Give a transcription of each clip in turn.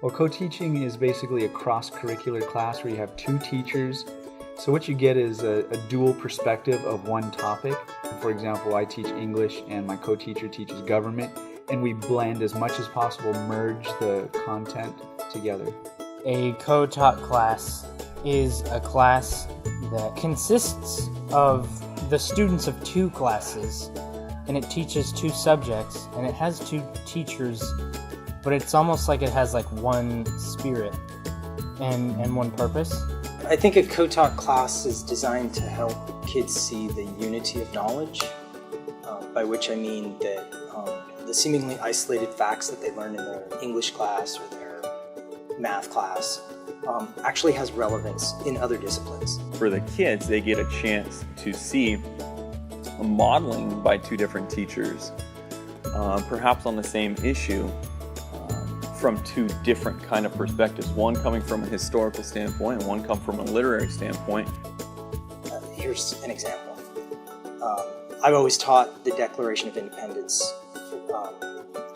Well, co-teaching is basically a cross-curricular class where you have two teachers. So what you get is a dual perspective of one topic. For example, I teach English and my co-teacher teaches government, and we blend as much as possible, merge the content together. A co-taught class is a class that consists of the students of two classes, and it teaches two subjects, and it has two teachers, but it's almost like it has like one spirit and one purpose. I think a co-taught class is designed to help kids see the unity of knowledge, by which I mean that the seemingly isolated facts that they learn in their English class or their math class actually has relevance in other disciplines. For the kids, they get a chance to see a modeling by two different teachers, perhaps on the same issue, from two different kind of perspectives, one coming from a historical standpoint and one come from a literary standpoint. Here's an example. I've always taught the Declaration of Independence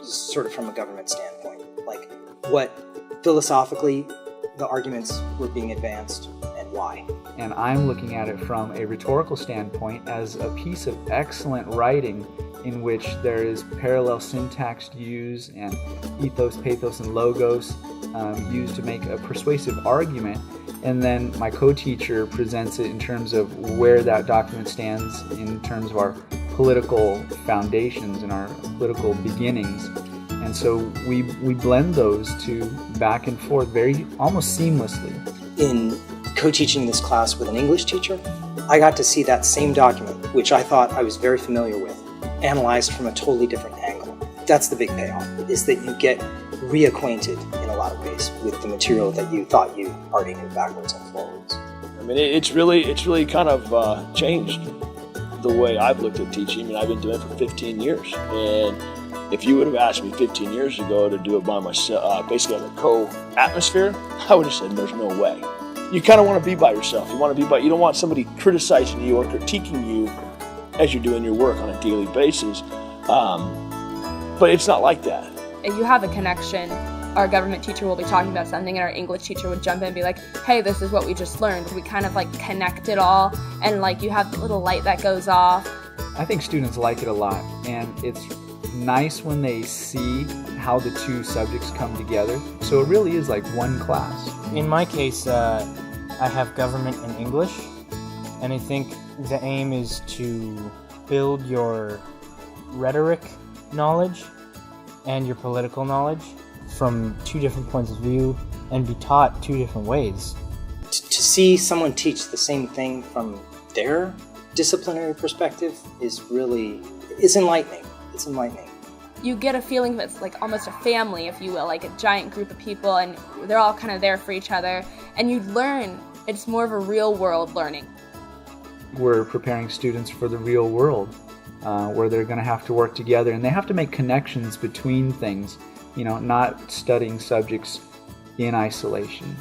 sort of from a government standpoint, like what philosophically the arguments were being advanced and why. And I'm looking at it from a rhetorical standpoint as a piece of excellent writing in which there is parallel syntax used and ethos, pathos, and logos used to make a persuasive argument. And then my co-teacher presents it in terms of where that document stands in terms of our political foundations and our political beginnings. And so we blend those two back and forth very almost seamlessly. In co-teaching this class with an English teacher, I got to see that same document, which I thought I was very familiar with, analyzed from a totally different angle. That's the big payoff, is that you get reacquainted in a lot of ways with the material that you thought you already knew backwards and forwards. I mean, it's really kind of changed the way I've looked at teaching. I mean, I've been doing it for 15 years, and if you would have asked me 15 years ago to do it by myself, basically as a co-atmosphere, I would have said there's no way. You kind of want to be by yourself. You don't want somebody criticizing you or critiquing you as you're doing your work on a daily basis. But it's not like that. If you have a connection, our government teacher will be talking about something and our English teacher would jump in and be like, hey, this is what we just learned. We kind of like connect it all, and like you have the little light that goes off. I think students like it a lot, and it's nice when they see how the two subjects come together. So it really is like one class. In my case, I have government and English, and I think the aim is to build your rhetoric knowledge and your political knowledge from two different points of view and be taught two different ways. To see someone teach the same thing from their disciplinary perspective is enlightening. It's enlightening. You get a feeling that it's like almost a family, if you will, like a giant group of people, and they're all kind of there for each other, and you learn. It's more of a real world learning. We're preparing students for the real world, where they're going to have to work together, and they have to make connections between things, not studying subjects in isolation.